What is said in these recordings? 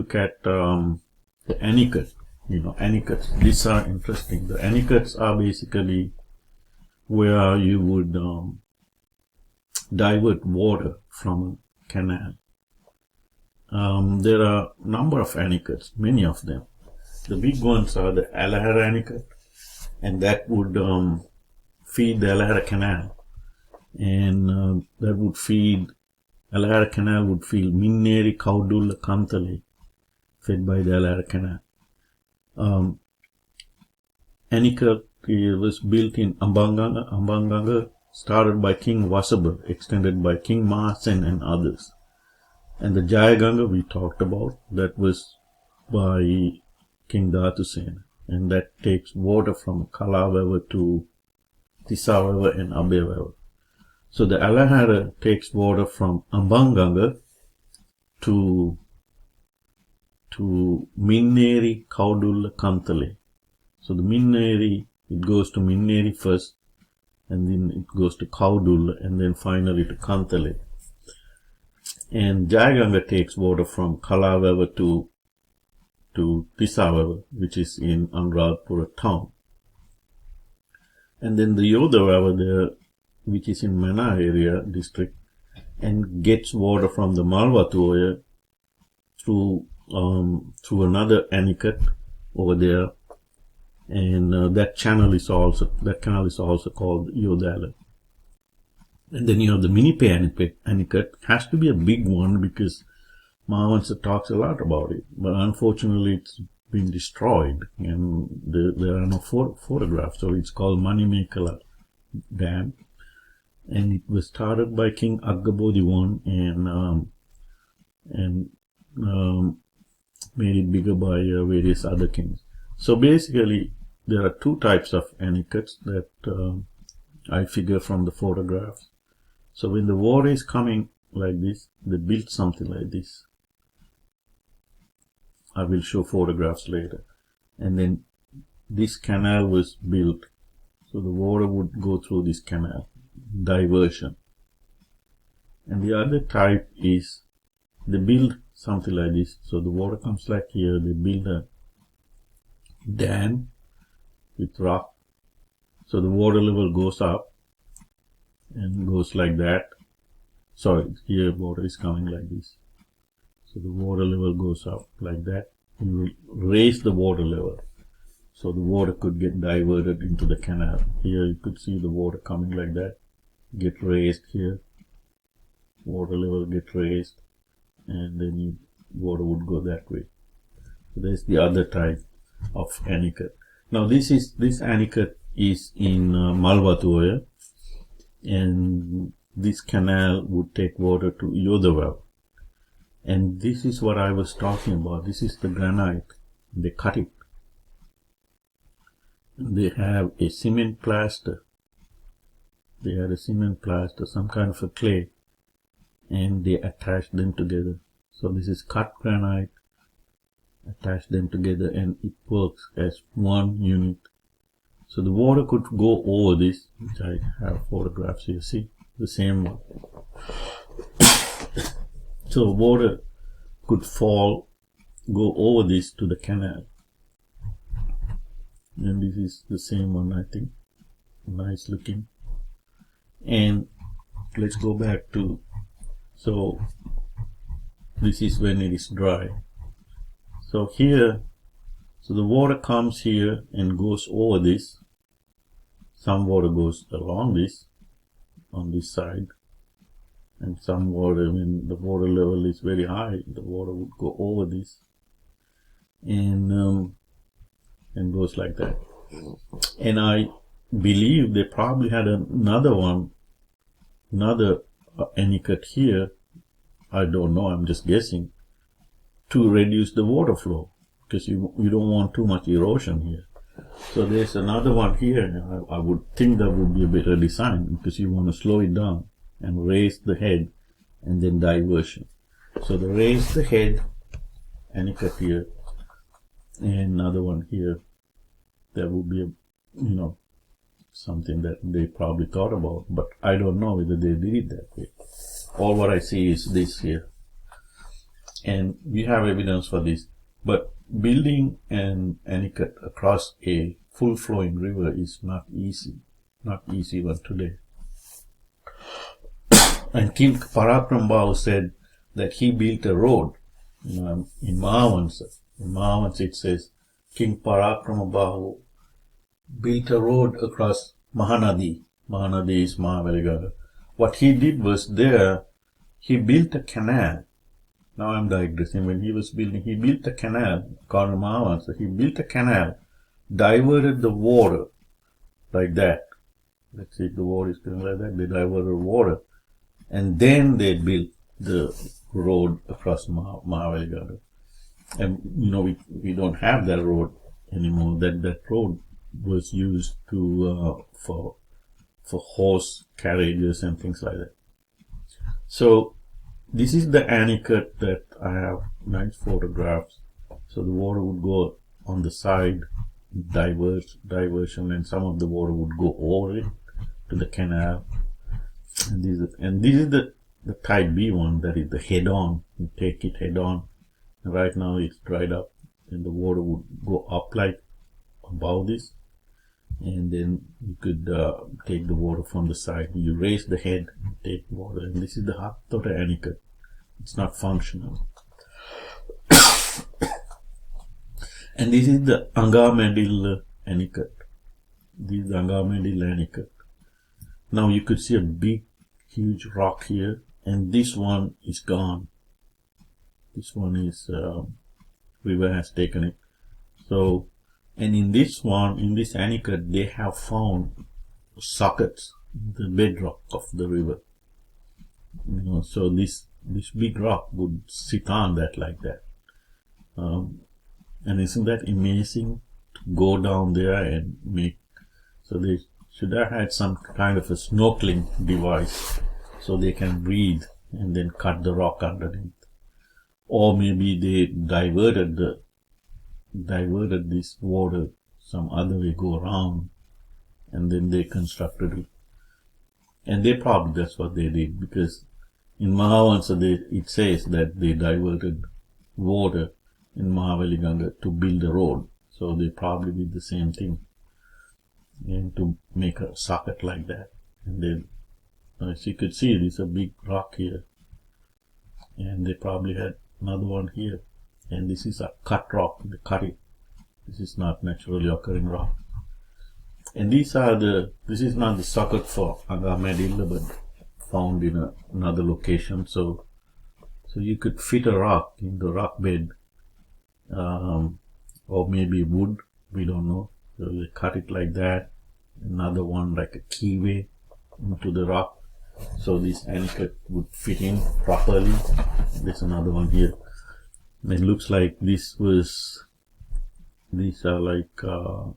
look at the Anicut. Anicuts. These are interesting. The Anicuts are basically where you would divert water from a canal. There are a number of Anicuts, many of them. The big ones are the Alahara Anicut, and that would feed the Alahara Canal, and that would feed Alahara Canal would feed Minneri, Kaudulla, Kantale, fed by the Alahara Canal. Anicut was built in Ambanganga. Ambanganga started by King Wasaba, extended by King Mahasen and others. And the Jayaganga we talked about, that was by King Dhatusena, and that takes water from Kalawewa to Tisawewa and Abewewa. So the Alahara takes water from Ambanganga to Minneri, Kaudulla, Kantale. So the Minneri, it goes to Minneri first, and then it goes to Kaudulla, and then finally to Kantale. And Jayaganga takes water from Kalawewa to Tisawewa, which is in Anuradhapura town. And then the Yodawewa there, which is in Mana area district, and gets water from the MALWATHU through another Anicut over there, and that canal is also called Yodala. And then you have the Minipe Anicut. Has to be a big one because Mahavansa talks a lot about it, but unfortunately it's been destroyed and there are no photographs. So it's called Manimekala Dam, and it was started by King Aggabodhi I and made it bigger by various other kings. So basically there are two types of Anicuts that I figure from the photographs. So when the water is coming like this, they built something like this. I will show photographs later. And then this canal was built, so the water would go through this canal, diversion. And the other type is they build something like this. So the water comes like here, they build a dam with rock. So the water level goes up and goes like that. Sorry, here water is coming like this. So the water level goes up like that. You will raise the water level, so the water could get diverted into the canal. Here you could see the water coming like that, get raised here, water level get raised, and then water would go that way. So there's the other type of Anicut. Now this Anicut is in MALWATHU, and this canal would take water to Yodawewa. And this is what I was talking about. This is the granite. They cut it. They have a cement plaster. They had a cement plaster, some kind of a clay, and they attached them together. So this is cut granite, attach them together, and it works as one unit. So the water could go over this, which I have photographs here. See, the same one. So water could go over this to the canal. And this is the same one, I think. Nice looking. And let's go back to, so this is when it is dry. So here, so the water comes here and goes over this. Some water goes along this, on this side. And some water, when the water level is very high, the water would go over this and goes like that. And I believe they probably had another Anicut here. I don't know, I'm just guessing, to reduce the water flow because you don't want too much erosion here. So there's another one here, and I would think that would be a better design because you want to slow it down and raise the head and then diversion. So they raise the head, Anicut here, and another one here. That would be something that they probably thought about, but I don't know whether they did it that way. All what I see is this here. And we have evidence for this. But building an Anicut across a full flowing river is not easy. Not easy even today. And King Parakrambahu said that he built a road in Mahawans. In Mahawans it says King Parakrambahu built a road across Mahanadi. Mahanadi is Mahaveligara. What he did was there, he built a canal. Now I'm digressing. When he was building, he built a canal, according to Mahawans. He built a canal, diverted the water like that. Let's see if the water is going like that. They diverted water. And then they built the road across Mahaveligara. And, you know, we don't have that road anymore. That road was used to, for horse carriages and things like that. So, this is the Anicut that I have nice photographs. So the water would go on the side, diversion, and some of the water would go over it to the canal. And this is the type B one, that is the head on. You take it head on. And right now it's dried up, and the water would go up like above this. And then you could take the water from the side. You raise the head and take water. And this is the Hattota Anicut. It's not functional. And this is the ANGAMEDIALLA Anicut. This is the ANGAMEDIALLA Anicut. Now you could see a big, huge rock here. And this one is gone. This one is, river has taken it. So, and in this one, in this Anicut, they have found sockets, the bedrock of the river. You know, so this big rock would sit on that like that. And isn't that amazing to go down there and make, so they should have had some kind of a snorkeling device so they can breathe and then cut the rock underneath. Or maybe they diverted this water some other way, go around, and then they constructed it. And they probably, that's what they did, because in Mahavansa it says that they diverted water in Mahaveliganga to build a road. So they probably did the same thing, and to make a socket like that. And then, as you could see, there's a big rock here, and they probably had another one here. And this is a cut rock, they cut it. This is not naturally occurring rock. And these are this is not the socket for ANGAMEDIALLA, but found in another location. So you could fit a rock in the rock bed, or maybe wood, we don't know. So they cut it like that. Another one like a keyway into the rock. So this Anicut would fit in properly. There's another one here. It looks like these are like to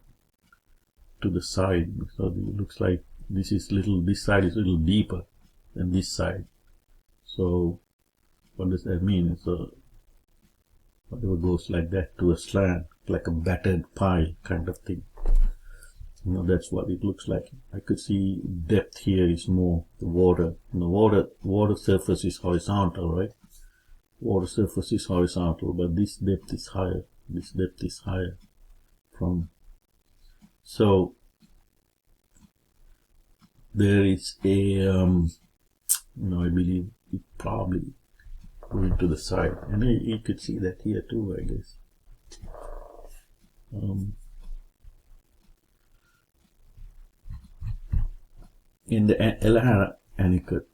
the side. So it looks like this side is a little deeper than this side. So what does that mean? So whatever goes like that to a slant, like a battered pile kind of thing. You know, that's what it looks like. I could see depth here is more the water. And the water surface is horizontal, right? Water surface is horizontal, but this depth is higher. This depth is higher from. So there is a, I believe it probably going to the side, and you could see that here too, I guess. In the Elahara Anicut,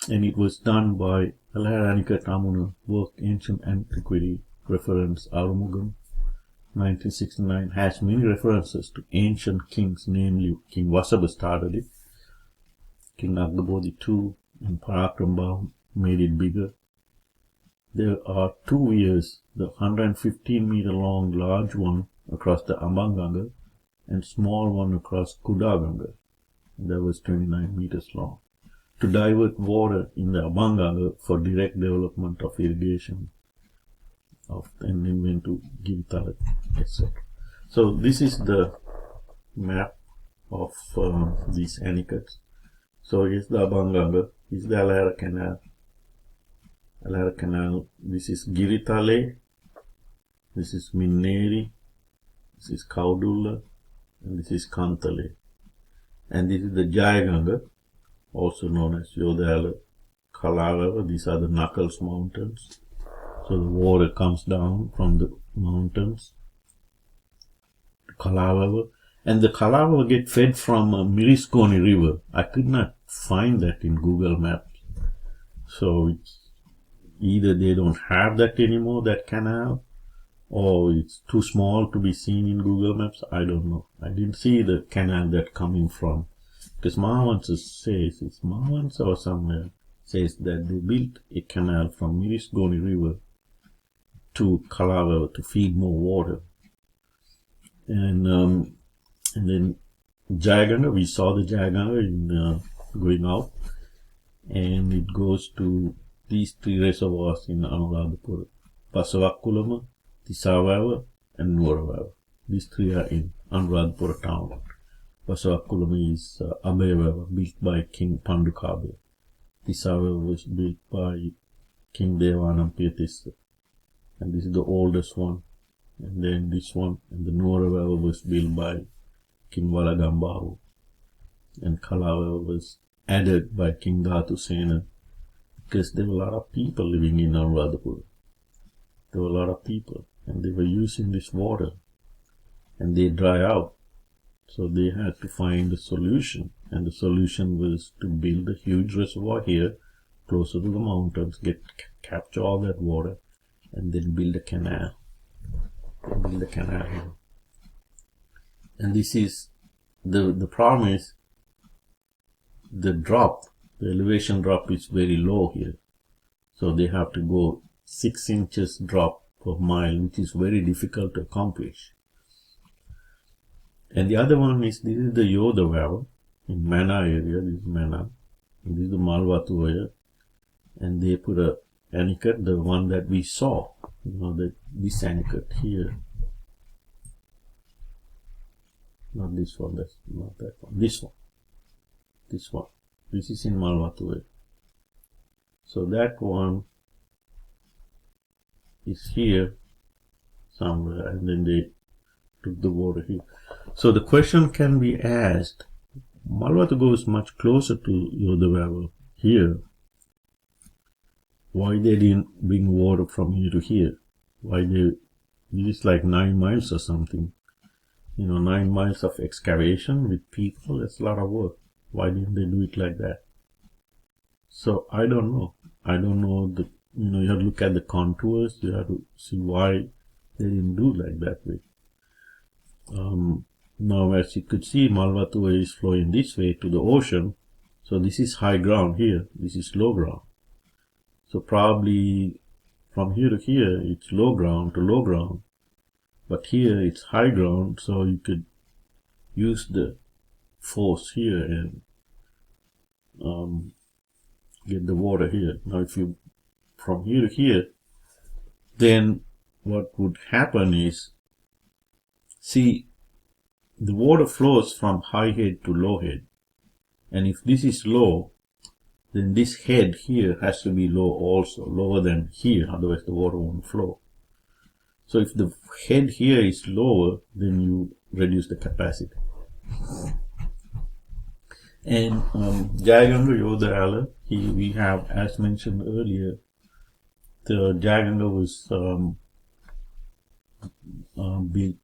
and it was done by Elahara Anicut Amuna work Ancient Antiquity, reference Arumugam, 1969, has many references to ancient kings, namely King Vasabha started it, King Agabodhi II, and Parakrambahu made it bigger. There are two weirs, the 115-meter long large one across the Ambanganga and small one across Kudaganga. That was 29 meters long, to divert water in the Ambanganga for direct development of irrigation, and then went to Givitala, etc. So this is the map of these Anicuts. So here's the Ambanganga, here's the Elahara Canal, I'll have a canal. This is Giritale, this is Minneri, this is Kaudulla, and this is Kantale. And this is the Jayaganga, also known as Yodala, Kalawava. These are the Knuckles Mountains. So the water comes down from the mountains, Kalawava. And the Kalawava get fed from a Miriskoni River. I could not find that in Google Maps. So it's either they don't have that anymore, that canal, or it's too small to be seen in Google Maps. I don't know. I didn't see the canal that coming from. Because Mahavansa says, it's Mahavansa or somewhere, says that they built a canal from Miriskoni River to Kalawava to feed more water. And then Jayaganga, we saw the Jayaganga in going out, and it goes to these three reservoirs in Anuradhapura: Pasavakkulama, Tisavava, and Nuravava. These three are in Anuradhapura town. Pasavakkulama is Abhayavava, built by King Pandukabhe. Tisavava was built by King Devanampiya, and this is the oldest one. And then this one, and the Nuravava was built by King Valagambahu, and Kalawava was added by King Dhatusena, because there were a lot of people living in Anuradhapura. There were a lot of people, and they were using this water, and they dry out. So they had to find a solution, and the solution was to build a huge reservoir here, closer to the mountains, capture all that water, and then build a canal. Build a canal here. And this is the problem is the elevation drop is very low here. So they have to go 6 inches drop per mile, which is very difficult to accomplish. And the other one is, this is the Yodavava in Mana area. This is Mana, and this is the MALWATHU area. And they put a ANICUT, the one that we saw, this ANICUT here. Not this one, that's not that one. This one. This one. This is in MALWATHU area. So that one is here somewhere, and then they took the water here. So the question can be asked, MALWATHU goes much closer to Yodavava here. Why they didn't bring water from here to here? Why it's like 9 miles or something. 9 miles of excavation with people, that's a lot of work. Why didn't they do it like that? So I don't know. I don't know. You have to look at the contours. You have to see why they didn't do like that way. Now, as you could see, MALWATHU is flowing this way to the ocean. So this is high ground here. This is low ground. So probably from here to here, it's low ground to low ground. But here it's high ground, so you could use the force here and get the water here. Now if you from here to here, then what would happen is, see, the water flows from high head to low head, and if this is low, then this head here has to be low also, lower than here, otherwise the water won't flow. So if the head here is lower, then you reduce the capacity. And Jayaganga Yodayala, we have, as mentioned earlier, the Jayaganga was built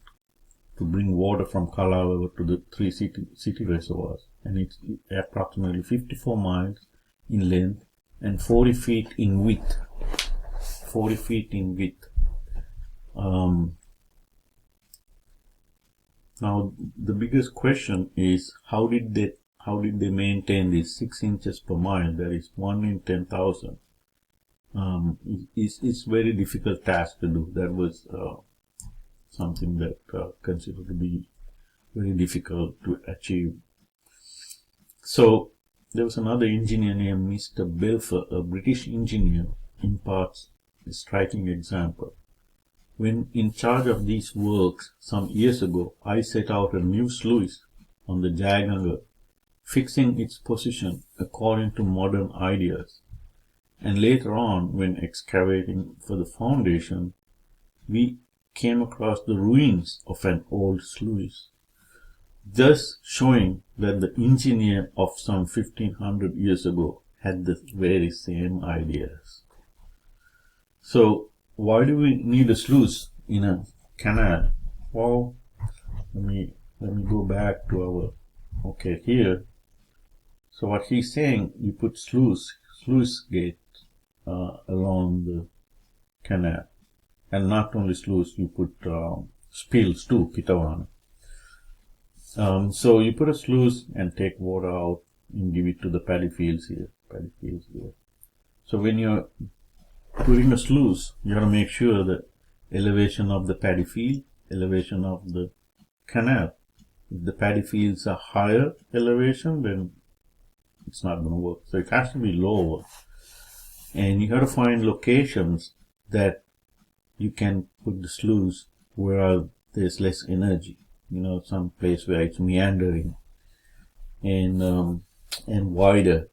to bring water from Kalawava to the 3 city reservoirs, and it's approximately 54 miles in length and 40 feet in width. 40 feet in width. Now the biggest question is, how did they maintain this 6 inches per mile? That is 1 in 10,000. It's very difficult task to do. That was something that considered to be very difficult to achieve. So there was another engineer named Mr. Belfer, a British engineer, imparts a striking example. When in charge of these works some years ago, I set out a new sluice on the Jayaganga, fixing its position according to modern ideas, And later on, when excavating for the foundation, we came across the ruins of an old sluice, thus showing that the engineer of some 1500 years ago had the very same ideas. So why do we need a sluice in a canal? Well, let me go back to our, okay, here. So what he's saying, you put sluice gate along the canal, and not only sluice, you put spills too, pitawana. So you put a sluice and take water out and give it to the paddy fields here. So when you're putting a sluice, you got to make sure that elevation of the paddy field, elevation of the canal. If the paddy fields are higher elevation, then it's not going to work. So it has to be lower. And you got to find locations that you can put the sluice where there's less energy. You know, some place where it's meandering and wider.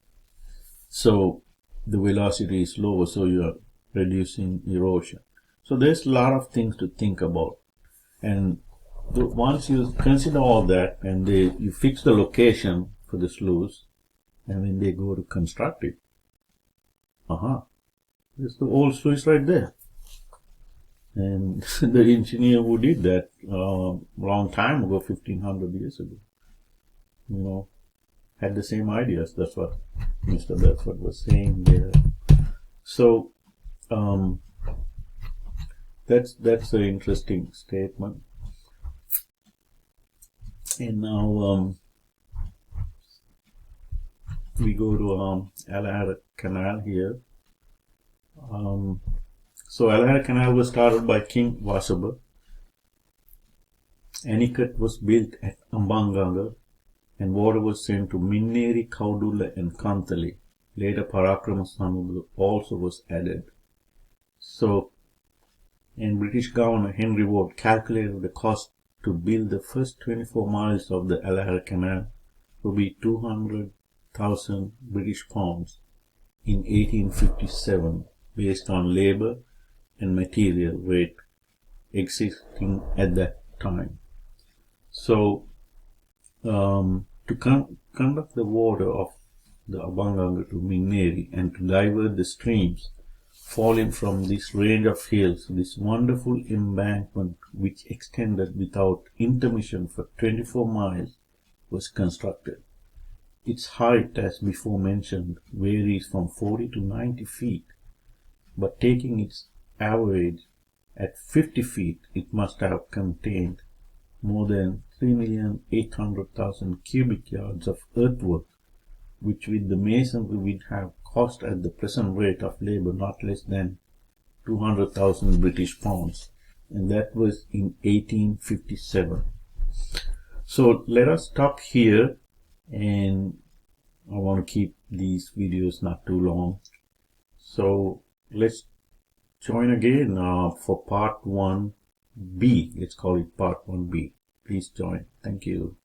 So the velocity is lower, so you're reducing erosion. So there's a lot of things to think about. And once you consider all that and you fix the location for the sluice, and when they go to construct it, there's the old sluice right there. And the engineer who did that long time ago, 1500 years ago, you know, had the same ideas. That's what Mr. Bedford was saying there. So that's an interesting statement. And now we go to Alahara Canal here. So Alahara Canal was started by King Wasaba. Anicut was built at Ambanganga, and water was sent to Minneri, Kaudulla and Kantali. Later Parakrama Samudra also was added. So, and British Governor Henry Ward calculated the cost to build the first 24 miles of the Alahara Canal to be 200,000 British pounds in 1857, based on labor and material rate existing at that time. So, to conduct the water of the Ambanganga to Minneri and to divert the streams falling from this range of hills, this wonderful embankment which extended without intermission for 24 miles was constructed. Its height, as before mentioned, varies from 40 to 90 feet, but taking its average at 50 feet, it must have contained more than 3,800,000 cubic yards of earthwork, which with the masonry would have cost at the present rate of labor not less than 200,000 British pounds, and that was in 1857. So let us stop here, and I want to keep these videos not too long. So let's join again for part 1B. Let's call it part 1B. Please join. Thank you.